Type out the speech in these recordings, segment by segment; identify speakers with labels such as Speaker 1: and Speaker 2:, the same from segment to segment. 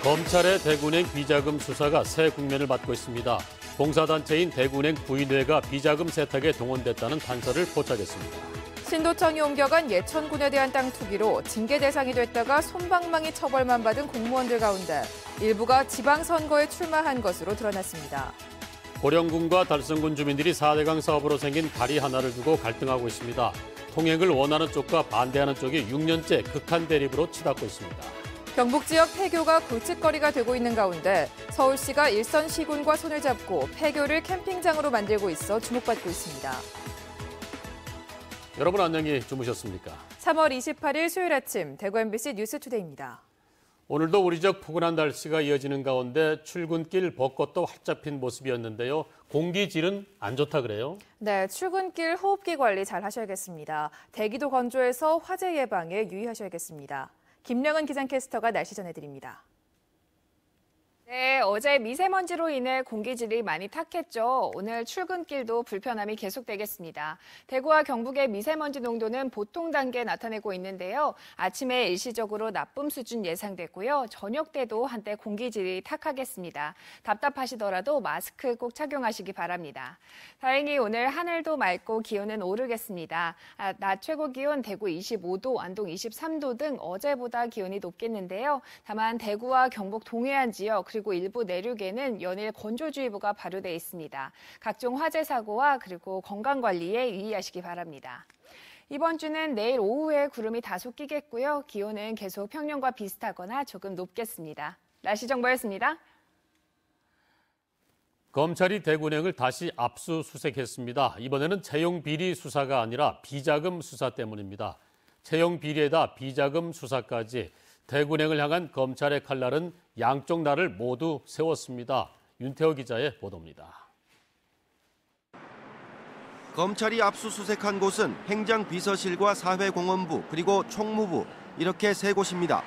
Speaker 1: 검찰의 대구은행 비자금 수사가 새 국면을 맞고 있습니다. 봉사단체인 대구은행 부인회가 비자금 세탁에 동원됐다는 판서를 포착했습니다.
Speaker 2: 신도청이 옮겨간 예천군에 대한 땅 투기로 징계 대상이 됐다가 솜방망이 처벌만 받은 공무원들 가운데 일부가 지방선거에 출마한 것으로 드러났습니다.
Speaker 1: 고령군과 달성군 주민들이 4대강 사업으로 생긴 다리 하나를 두고 갈등하고 있습니다. 통행을 원하는 쪽과 반대하는 쪽이 6년째 극한 대립으로 치닫고 있습니다.
Speaker 2: 경북 지역 폐교가 골칫거리가 되고 있는 가운데 서울시가 일선 시군과 손을 잡고 폐교를 캠핑장으로 만들고 있어 주목받고 있습니다.
Speaker 1: 여러분 안녕히 주무셨습니까?
Speaker 2: 3월 28일 수요일 아침 대구 MBC 뉴스투데이입니다.
Speaker 1: 오늘도 우리 지역 포근한 날씨가 이어지는 가운데 출근길 벚꽃도 활짝 핀 모습이었는데요. 공기질은 안 좋다 그래요?
Speaker 2: 네, 출근길 호흡기 관리 잘 하셔야겠습니다. 대기도 건조해서 화재 예방에 유의하셔야겠습니다. 김령은 기상캐스터가 날씨 전해드립니다.
Speaker 3: 네, 어제 미세먼지로 인해 공기질이 많이 탁했죠. 오늘 출근길도 불편함이 계속되겠습니다. 대구와 경북의 미세먼지 농도는 보통 단계에 나타내고 있는데요. 아침에 일시적으로 나쁨 수준 예상되고요. 저녁 때도 한때 공기질이 탁하겠습니다. 답답하시더라도 마스크 꼭 착용하시기 바랍니다. 다행히 오늘 하늘도 맑고 기온은 오르겠습니다. 낮 최고 기온 대구 25도, 안동 23도 등 어제보다 기온이 높겠는데요. 다만 대구와 경북 동해안 지역 그리고 일부 내륙에는 연일 건조주의보가 발효돼 있습니다. 각종 화재 사고와 그리고 건강관리에 유의하시기 바랍니다. 이번 주는 내일 오후에 구름이 다소 끼겠고요. 기온은 계속 평년과 비슷하거나 조금 높겠습니다. 날씨 정보였습니다.
Speaker 1: 검찰이 대구은행을 다시 압수수색했습니다. 이번에는 채용 비리 수사가 아니라 비자금 수사 때문입니다. 채용 비리에다 비자금 수사까지 대구은행을 향한 검찰의 칼날은 양쪽 날을 모두 세웠습니다. 윤태호 기자의 보도입니다.
Speaker 4: 검찰이 압수수색한 곳은 행장비서실과 사회공헌부 그리고 총무부 이렇게 세 곳입니다.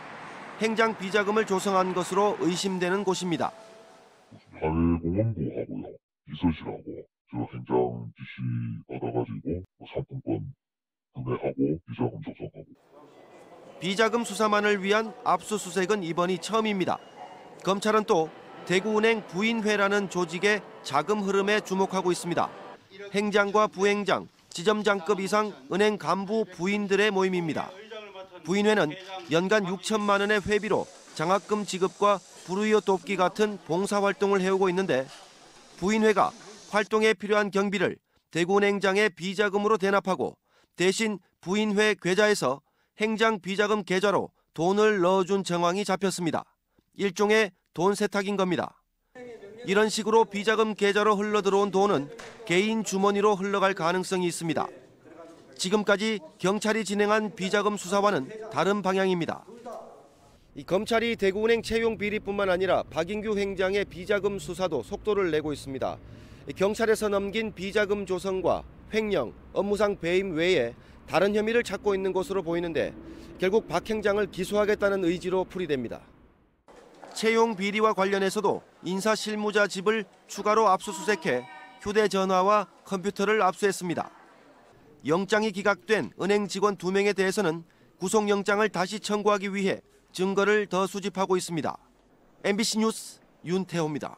Speaker 4: 행장 비자금을 조성한 것으로 의심되는 곳입니다.
Speaker 5: 사회공헌부하고요, 비서실하고 저 행장 지시 받아가지고 상품권 구매하고 비자금 조성하고.
Speaker 4: 비자금 수사만을 위한 압수수색은 이번이 처음입니다. 검찰은 또 대구은행 부인회라는 조직의 자금 흐름에 주목하고 있습니다. 행장과 부행장, 지점장급 이상 은행 간부 부인들의 모임입니다. 부인회는 연간 6천만 원의 회비로 장학금 지급과 불우이웃 돕기 같은 봉사활동을 해오고 있는데 부인회가 활동에 필요한 경비를 대구은행장의 비자금으로 대납하고 대신 부인회 계좌에서 행장 비자금 계좌로 돈을 넣어준 정황이 잡혔습니다. 일종의 돈 세탁인 겁니다. 이런 식으로 비자금 계좌로 흘러들어온 돈은 개인 주머니로 흘러갈 가능성이 있습니다. 지금까지 경찰이 진행한 비자금 수사와는 다른 방향입니다. 검찰이 대구은행 채용 비리뿐만 아니라 박인규 행장의 비자금 수사도 속도를 내고 있습니다. 경찰에서 넘긴 비자금 조성과 횡령, 업무상 배임 외에 다른 혐의를 찾고 있는 것으로 보이는데 결국 박 행장을 기소하겠다는 의지로 풀이됩니다. 채용 비리와 관련해서도 인사 실무자 집을 추가로 압수수색해 휴대전화와 컴퓨터를 압수했습니다. 영장이 기각된 은행 직원 2명에 대해서는 구속영장을 다시 청구하기 위해 증거를 더 수집하고 있습니다. MBC 뉴스 윤태호입니다.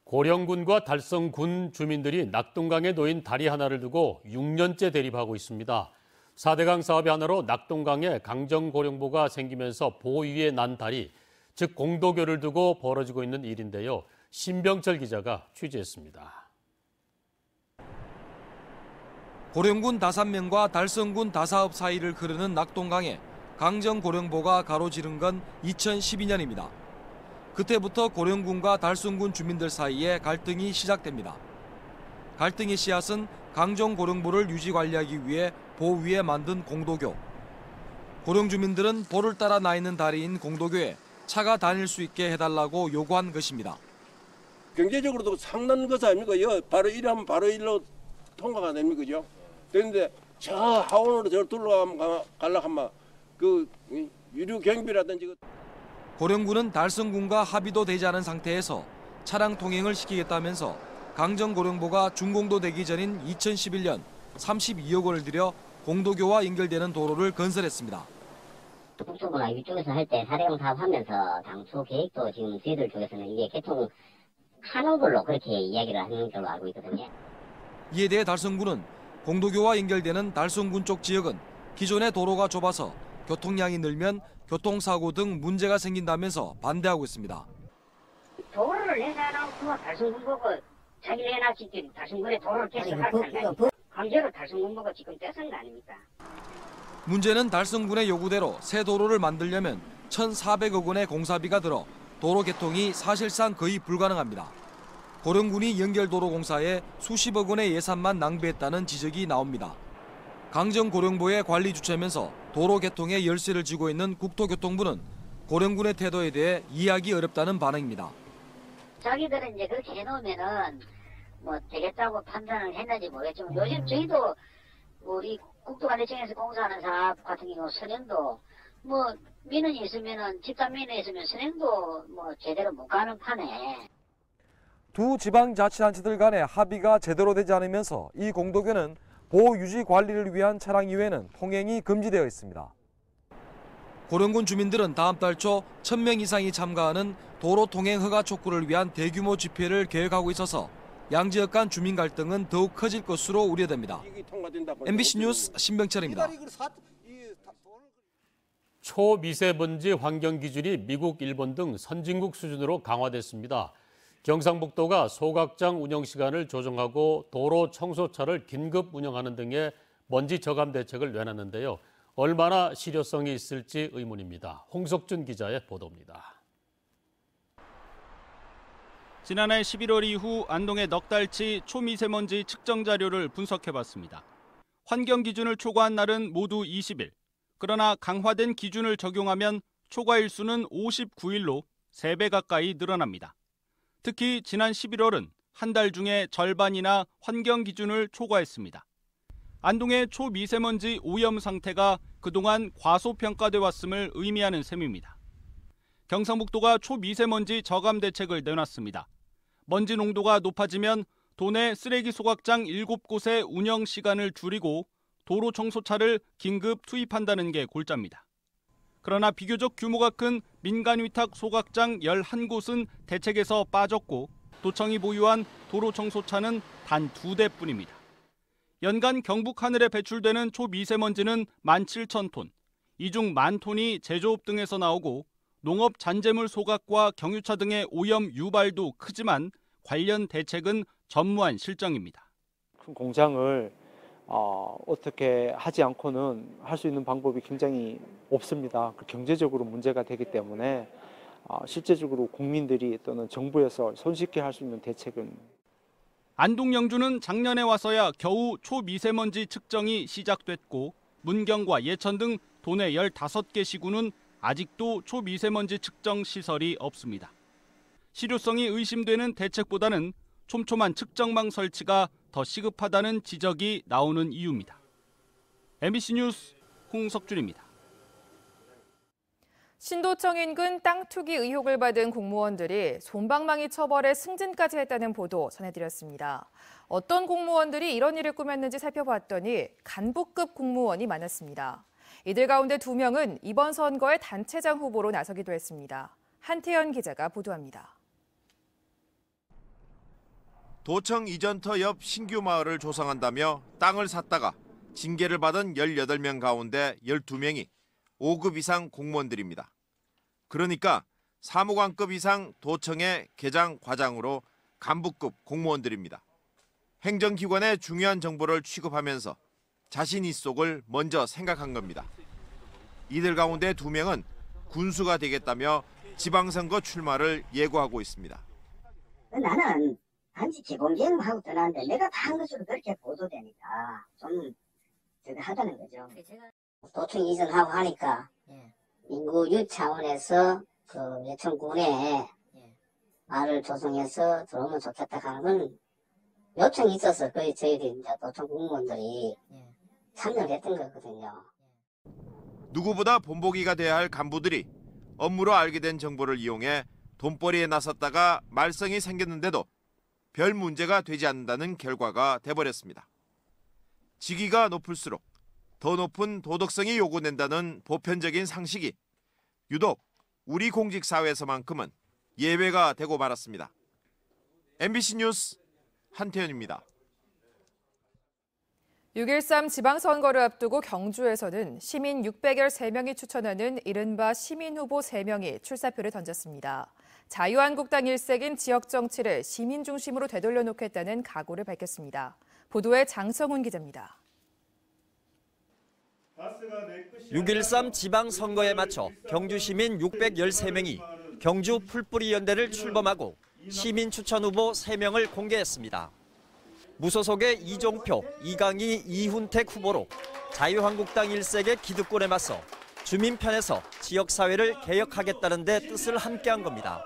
Speaker 1: 고령군과 달성군 주민들이 낙동강에 놓인 다리 하나를 두고 6년째 대립하고 있습니다. 4대강 사업의 하나로 낙동강에 강정고령보가 생기면서 보위에 난 다리, 즉 공도교를 두고 벌어지고 있는 일인데요. 신병철 기자가 취재했습니다.
Speaker 6: 고령군 다산면과 달성군 다사읍 사이를 흐르는 낙동강에 강정고령보가 가로지른 건 2012년입니다. 그때부터 고령군과 달성군 주민들 사이에 갈등이 시작됩니다. 갈등의 씨앗은 강정고령보를 유지-관리하기 위해 보위에 만든 공도교. 고령 주민들은 보를 따라 나 있는 다리인 공도교에 차가 다닐 수 있게 해달라고 요구한 것입니다.
Speaker 7: 경제적으로도 상당한 것 아닙니까? 바로 이러면 바로 일로 통과가 됩니까? 그죠? 그런데 저 하원으로 저 둘러가려고 하면 그 유류 경비라든지
Speaker 6: 고령군은 달성군과 합의도 되지 않은 상태에서 차량 통행을 시키겠다면서 강정고령보가 준공도 되기 전인 2011년 32억 원을 들여 공도교와 연결되는 도로를 건설했습니다.
Speaker 8: 국토부나 이쪽에서 할 때 4대강 사업하면서 당초 계획도 지금 저희들 쪽에서는 이게 개통하는 걸로 그렇게 이야기를 하는 걸로 알고 있거든요.
Speaker 6: 이에 대해 달성군은 공도교와 연결되는 달성군 쪽 지역은 기존의 도로가 좁아서 교통량이 늘면 교통사고 등 문제가 생긴다면서 반대하고 있습니다.
Speaker 8: 도로를 해놔놓고 달성군 보고 자기를 해놨지 달성군에 도로를 계속 할텐데 강제로 달성군 보고 지금 떼쓴 거 아닙니까?
Speaker 6: 문제는 달성군의 요구대로 새 도로를 만들려면 1,400억 원의 공사비가 들어 도로 개통이 사실상 거의 불가능합니다. 고령군이 연결도로공사에 수십억 원의 예산만 낭비했다는 지적이 나옵니다. 강정고령보의 관리 주체면서 도로 개통에 열쇠를 쥐고 있는 국토교통부는 고령군의 태도에 대해 이해하기 어렵다는 반응입니다.
Speaker 8: 자기들은 이제 그렇게 해놓으면은 뭐 되겠다고 판단을 했는지 모르겠지만 요즘 저희도 우리 국토관리청에서 공사하는 사업 같은 경우 선행도 뭐 민원이 있으면은 집단 민원이 있으면 선행도 뭐 제대로 못 가는 판에.
Speaker 6: 두 지방자치단체들 간의 합의가 제대로 되지 않으면서 이 공도교는 보호 유지 관리를 위한 차량 이외에는 통행이 금지되어 있습니다. 고령군 주민들은 다음 달 초 1,000명 이상이 참가하는 도로 통행 허가 촉구를 위한 대규모 집회를 계획하고 있어서 양지역 간 주민 갈등은 더욱 커질 것으로 우려됩니다. MBC 뉴스 신병철입니다.
Speaker 1: 초미세먼지 환경 기준이 미국, 일본 등 선진국 수준으로 강화됐습니다. 경상북도가 소각장 운영 시간을 조정하고 도로 청소차를 긴급 운영하는 등의 먼지 저감 대책을 내놨는데요. 얼마나 실효성이 있을지 의문입니다. 홍석준 기자의 보도입니다.
Speaker 9: 지난해 11월 이후 안동의 넉 달치 초미세먼지 측정 자료를 분석해봤습니다. 환경 기준을 초과한 날은 모두 20일. 그러나 강화된 기준을 적용하면 초과 일수는 59일로 3배 가까이 늘어납니다. 특히 지난 11월은 한 달 중에 절반이나 환경 기준을 초과했습니다. 안동의 초미세먼지 오염 상태가 그동안 과소평가돼 왔음을 의미하는 셈입니다. 경상북도가 초미세먼지 저감 대책을 내놨습니다. 먼지 농도가 높아지면 도내 쓰레기 소각장 7곳의 운영 시간을 줄이고 도로 청소차를 긴급 투입한다는 게 골자입니다. 그러나 비교적 규모가 큰 민간 위탁 소각장 11곳은 대책에서 빠졌고 도청이 보유한 도로 청소차는 단 2대뿐입니다. 연간 경북 하늘에 배출되는 초미세먼지는 17,000톤, 이 중 10,000톤이 제조업 등에서 나오고 농업 잔재물 소각과 경유차 등의 오염 유발도 크지만 관련 대책은 전무한 실정입니다.
Speaker 10: 큰 공장을 어떻게 하지 않고는 할 수 있는 방법이 굉장히 없습니다. 경제적으로 문제가 되기 때문에 실제적으로 국민들이 또는 정부에서 손쉽게 할 수 있는 대책은.
Speaker 9: 안동 영주는 작년에 와서야 겨우 초미세먼지 측정이 시작됐고 문경과 예천 등 도내 15개 시군은 아직도 초미세먼지 측정 시설이 없습니다. 실효성이 의심되는 대책보다는 촘촘한 측정망 설치가 더 시급하다는 지적이 나오는 이유입니다. MBC 뉴스 홍석준입니다.
Speaker 2: 신도청 인근 땅 투기 의혹을 받은 공무원들이 솜방망이 처벌에 승진까지 했다는 보도 전해드렸습니다. 어떤 공무원들이 이런 일을 꾸몄는지 살펴봤더니 간부급 공무원이 많았습니다. 이들 가운데 2명은 이번 선거에 단체장 후보로 나서기도 했습니다. 한태연 기자가 보도합니다.
Speaker 4: 도청 이전터 옆 신규 마을을 조성한다며 땅을 샀다가 징계를 받은 18명 가운데 12명이 5급 이상 공무원들입니다. 그러니까 사무관급 이상 도청의 계장 과장으로 간부급 공무원들입니다. 행정기관의 중요한 정보를 취급하면서 자신 입속을 먼저 생각한 겁니다. 이들 가운데 2명은 군수가 되겠다며 지방선거 출마를 예고하고 있습니다.
Speaker 8: 나는 단지 기본계획만 하고 떠나는데 내가 다 한 것으로 그렇게 보도되니까 좀 하다는 거죠. 도청 이전하고 하니까 인구유 차원에서 그 예천군에 마을을 조성해서 들어오면 좋겠다 하는 건 요청이 있어서 거의 저희들이 이제 도청 공무원들이 참여를 했던 거거든요.
Speaker 4: 누구보다 본보기가 돼야 할 간부들이 업무로 알게 된 정보를 이용해 돈벌이에 나섰다가 말썽이 생겼는데도 별 문제가 되지 않는다는 결과가 돼버렸습니다. 직위가 높을수록
Speaker 11: 더 높은 도덕성이 요구된다는 보편적인 상식이 유독 우리 공직사회에서만큼은 예외가 되고 말았습니다. MBC 뉴스 한태현입니다.
Speaker 2: 6.13 지방선거를 앞두고 경주에서는 시민 613명이 추천하는 이른바 시민후보 3명이 출사표를 던졌습니다. 자유한국당 일색인 지역정치를 시민 중심으로 되돌려놓겠다는 각오를 밝혔습니다. 보도에 장성훈 기자입니다.
Speaker 12: 6.13 지방선거에 맞춰 경주시민 613명이 경주 풀뿌리연대를 출범하고 시민 추천 후보 3명을 공개했습니다. 무소속의 이종표, 이강희, 이훈택 후보로 자유한국당 일색의 기득권에 맞서 주민 편에서 지역사회를 개혁하겠다는 데 뜻을 함께한 겁니다.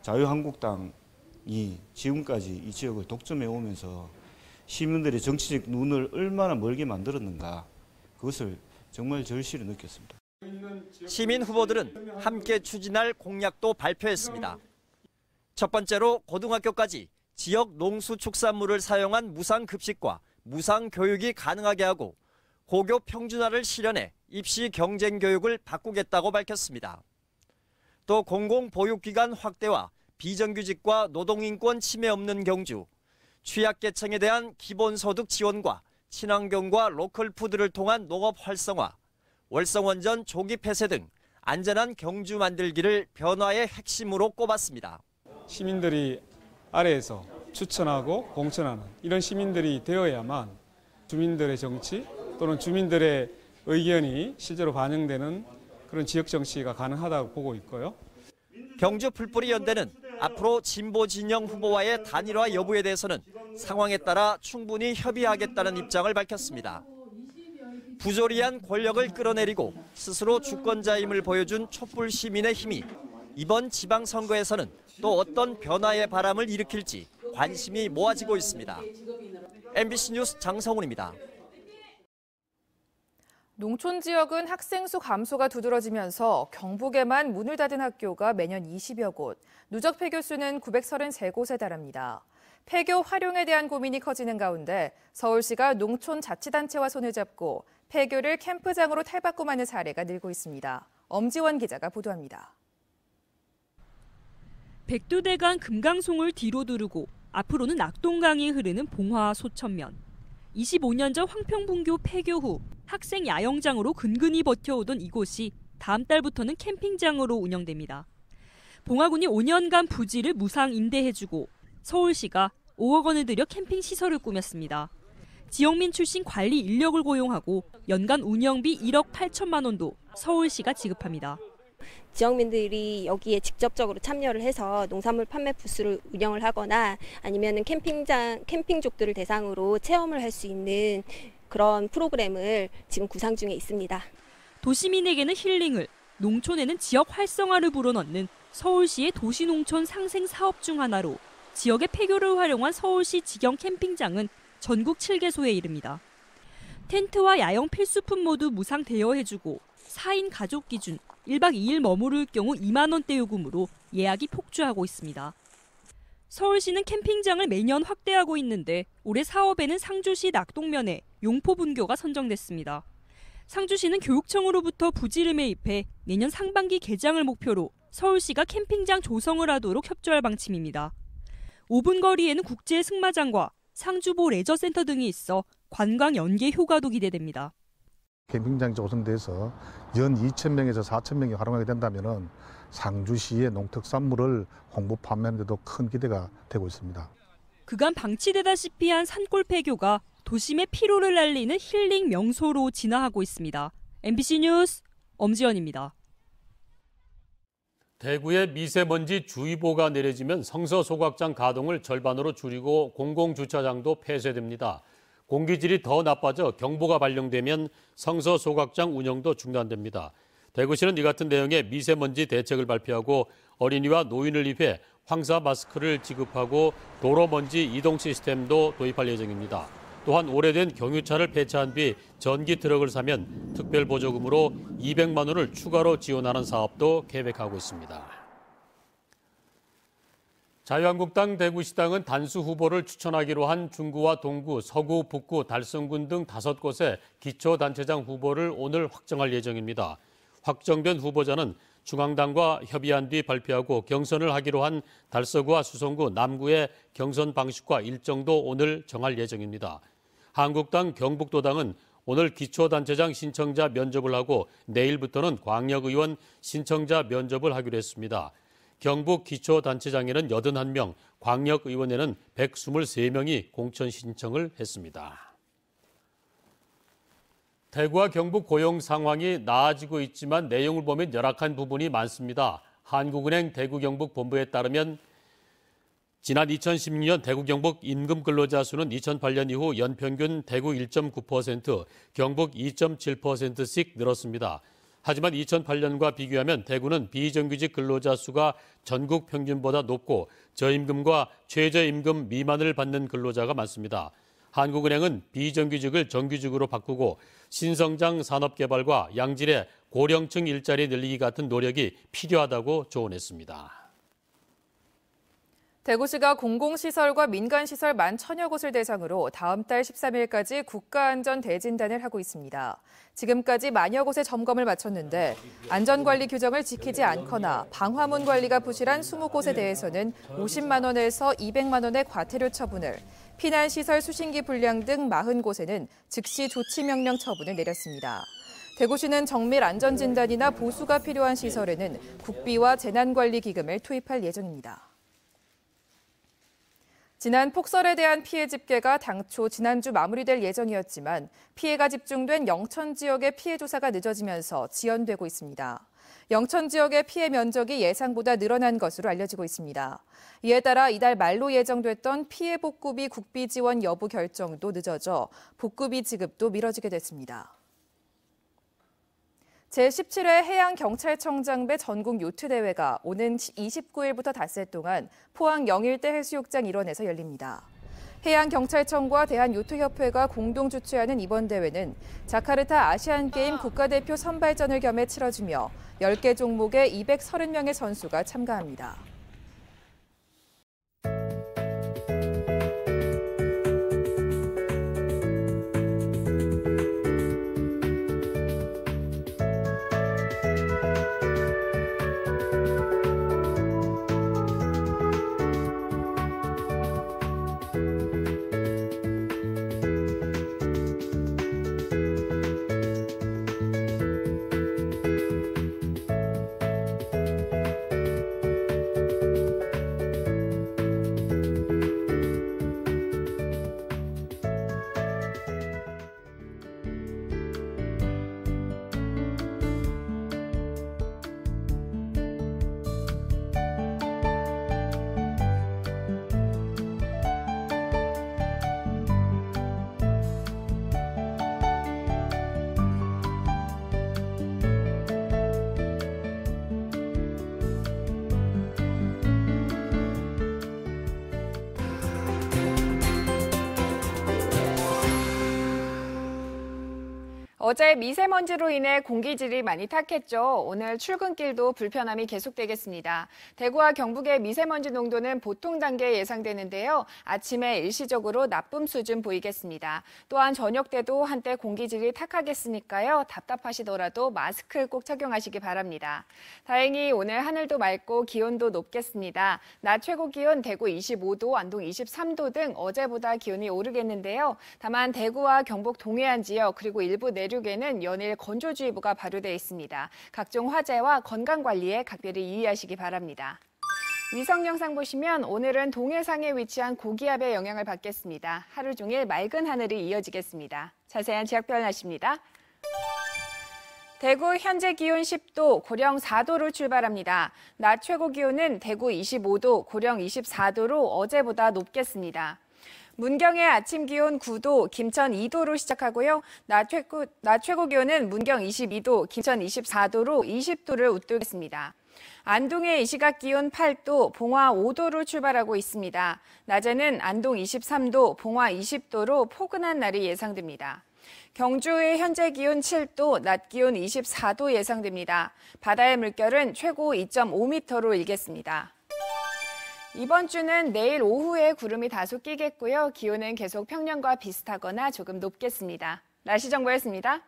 Speaker 13: 자유한국당이 지금까지 이 지역을 독점해 오면서 시민들의 정치적 눈을 얼마나 멀게 만들었는가, 그것을 정말 절실히 느꼈습니다.
Speaker 12: 시민 후보들은 함께 추진할 공약도 발표했습니다. 첫 번째로 고등학교까지 지역 농수축산물을 사용한 무상급식과 무상교육이 가능하게 하고 고교 평준화를 실현해 입시 경쟁 교육을 바꾸겠다고 밝혔습니다. 또 공공보육기관 확대와 비정규직과 노동인권 침해 없는 경주, 취약계층에 대한 기본소득 지원과 친환경과 로컬푸드를 통한 농업 활성화, 월성원전 조기 폐쇄 등 안전한 경주 만들기를 변화의 핵심으로 꼽았습니다.
Speaker 14: 시민들이 아래에서 추천하고 공천하는 이런 시민들이 되어야만 주민들의 정치 또는 주민들의 의견이 실제로 반영되는 그런 지역 정치가 가능하다고 보고 있고요.
Speaker 12: 경주 풀뿌리연대는 앞으로 진보 진영 후보와의 단일화 여부에 대해서는 상황에 따라 충분히 협의하겠다는 입장을 밝혔습니다. 부조리한 권력을 끌어내리고 스스로 주권자임을 보여준 촛불 시민의 힘이 이번 지방선거에서는 또 어떤 변화의 바람을 일으킬지 관심이 모아지고 있습니다. MBC 뉴스 장성훈입니다.
Speaker 2: 농촌 지역은 학생 수 감소가 두드러지면서 경북에만 문을 닫은 학교가 매년 20여 곳, 누적 폐교 수는 933곳에 달합니다. 폐교 활용에 대한 고민이 커지는 가운데 서울시가 농촌 자치단체와 손을 잡고 폐교를 캠프장으로 탈바꿈하는 사례가 늘고 있습니다. 엄지원 기자가 보도합니다.
Speaker 15: 백두대간 금강송을 뒤로 두르고 앞으로는 낙동강이 흐르는 봉화 소천면. 25년 전 황평분교 폐교 후 학생 야영장으로 근근히 버텨오던 이곳이 다음 달부터는 캠핑장으로 운영됩니다. 봉화군이 5년간 부지를 무상 임대해주고 서울시가 5억 원을 들여 캠핑 시설을 꾸몄습니다. 지역민 출신 관리 인력을 고용하고 연간 운영비 1억 8천만 원도 서울시가 지급합니다.
Speaker 16: 지역민들이 여기에 직접적으로 참여를 해서 농산물 판매 부스를 운영을 하거나 아니면 캠핑족들을 대상으로 체험을 할 수 있는 그런 프로그램을 지금 구상 중에 있습니다.
Speaker 15: 도시민에게는 힐링을, 농촌에는 지역 활성화를 불어넣는 서울시의 도시농촌 상생 사업 중 하나로 지역의 폐교를 활용한 서울시 직영 캠핑장은 전국 7개소에 이릅니다. 텐트와 야영 필수품 모두 무상 대여해주고 4인 가족 기준 1박 2일 머무를 경우 2만 원대 요금으로 예약이 폭주하고 있습니다. 서울시는 캠핑장을 매년 확대하고 있는데 올해 사업에는 상주시 낙동면에 용포분교가 선정됐습니다. 상주시는 교육청으로부터 부지를 매입해 내년 상반기 개장을 목표로 서울시가 캠핑장 조성을 하도록 협조할 방침입니다. 5분 거리에는 국제 승마장과 상주보 레저센터 등이 있어 관광 연계 효과도 기대됩니다.
Speaker 17: 캠핑장이 조성돼서 연 2,000명에서 4,000명이 활용하게 된다면 상주시의 농특산물을 홍보 판매하는 데도 큰 기대가 되고 있습니다.
Speaker 15: 그간 방치되다시피 한 산골 폐교가 도심의 피로를 날리는 힐링 명소로 진화하고 있습니다. MBC 뉴스 엄지연입니다.
Speaker 1: 대구에 미세먼지 주의보가 내려지면 성서소각장 가동을 절반으로 줄이고 공공주차장도 폐쇄됩니다. 공기질이 더 나빠져 경보가 발령되면 성서소각장 운영도 중단됩니다. 대구시는 이 같은 내용의 미세먼지 대책을 발표하고 어린이와 노인을 위해 황사 마스크를 지급하고 도로먼지 이동 시스템도 도입할 예정입니다. 또한 오래된 경유차를 폐차한 뒤 전기 트럭을 사면 특별보조금으로 200만 원을 추가로 지원하는 사업도 계획하고 있습니다. 자유한국당 대구시당은 단수 후보를 추천하기로 한 중구와 동구, 서구, 북구, 달성군 등 5곳의 기초단체장 후보를 오늘 확정할 예정입니다. 확정된 후보자는 중앙당과 협의한 뒤 발표하고 경선을 하기로 한 달서구와 수성구, 남구의 경선 방식과 일정도 오늘 정할 예정입니다. 한국당, 경북도당은 오늘 기초단체장 신청자 면접을 하고 내일부터는 광역의원 신청자 면접을 하기로 했습니다. 경북 기초단체장에는 81명, 광역의원에는 123명이 공천 신청을 했습니다. 대구와 경북 고용 상황이 나아지고 있지만 내용을 보면 열악한 부분이 많습니다. 한국은행 대구경북본부에 따르면 지난 2016년 대구 경북 임금 근로자 수는 2008년 이후 연평균 대구 1.9%, 경북 2.7%씩 늘었습니다. 하지만 2008년과 비교하면 대구는 비정규직 근로자 수가 전국 평균보다 높고 저임금과 최저임금 미만을 받는 근로자가 많습니다. 한국은행은 비정규직을 정규직으로 바꾸고 신성장 산업개발과 양질의 고령층 일자리 늘리기 같은 노력이 필요하다고 조언했습니다.
Speaker 2: 대구시가 공공시설과 민간시설 11,000여 곳을 대상으로 다음 달 13일까지 국가안전 대진단을 하고 있습니다. 지금까지 10,000여 곳의 점검을 마쳤는데 안전관리 규정을 지키지 않거나 방화문 관리가 부실한 20곳에 대해서는 50만 원에서 200만 원의 과태료 처분을, 피난시설 수신기 불량 등 40곳에는 즉시 조치명령 처분을 내렸습니다. 대구시는 정밀 안전진단이나 보수가 필요한 시설에는 국비와 재난관리기금을 투입할 예정입니다. 지난 폭설에 대한 피해 집계가 당초 지난주 마무리될 예정이었지만 피해가 집중된 영천 지역의 피해 조사가 늦어지면서 지연되고 있습니다. 영천 지역의 피해 면적이 예상보다 늘어난 것으로 알려지고 있습니다. 이에 따라 이달 말로 예정됐던 피해 복구비 국비 지원 여부 결정도 늦어져 복구비 지급도 미뤄지게 됐습니다. 제17회 해양경찰청장배 전국 요트대회가 오는 29일부터 닷새 동안 포항 영일대 해수욕장 일원에서 열립니다. 해양경찰청과 대한요트협회가 공동 주최하는 이번 대회는 자카르타 아시안게임 국가대표 선발전을 겸해 치러지며 10개 종목에 230명의 선수가 참가합니다.
Speaker 3: 어제 미세먼지로 인해 공기질이 많이 탁했죠. 오늘 출근길도 불편함이 계속되겠습니다. 대구와 경북의 미세먼지 농도는 보통 단계에 예상되는데요. 아침에 일시적으로 나쁨 수준 보이겠습니다. 또한 저녁 때도 한때 공기질이 탁하겠으니까요. 답답하시더라도 마스크 꼭 착용하시기 바랍니다. 다행히 오늘 하늘도 맑고 기온도 높겠습니다. 낮 최고 기온 대구 25도, 안동 23도 등 어제보다 기온이 오르겠는데요. 다만 대구와 경북 동해안 지역 그리고 일부 내륙에는 연일 건조주의보가 발효돼 있습니다. 각종 화재와 건강관리에 각별히 유의하시기 바랍니다. 위성 영상 보시면 오늘은 동해상에 위치한 고기압의 영향을 받겠습니다. 하루 종일 맑은 하늘이 이어지겠습니다. 자세한 지역별 날씨입니다. 대구 현재 기온 10도, 고령 4도로 출발합니다. 낮 최고 기온은 대구 25도, 고령 24도로 어제보다 높겠습니다. 문경의 아침 기온 9도, 김천 2도로 시작하고요. 낮 최고 기온은 문경 22도, 김천 24도로 20도를 웃돌겠습니다. 안동의 이 시각 기온 8도, 봉화 5도로 출발하고 있습니다. 낮에는 안동 23도, 봉화 20도로 포근한 날이 예상됩니다. 경주의 현재 기온 7도, 낮 기온 24도 예상됩니다. 바다의 물결은 최고 2.5m로 일겠습니다. 이번 주는 내일 오후에 구름이 다소 끼겠고요. 기온은 계속 평년과 비슷하거나 조금 높겠습니다. 날씨 정보였습니다.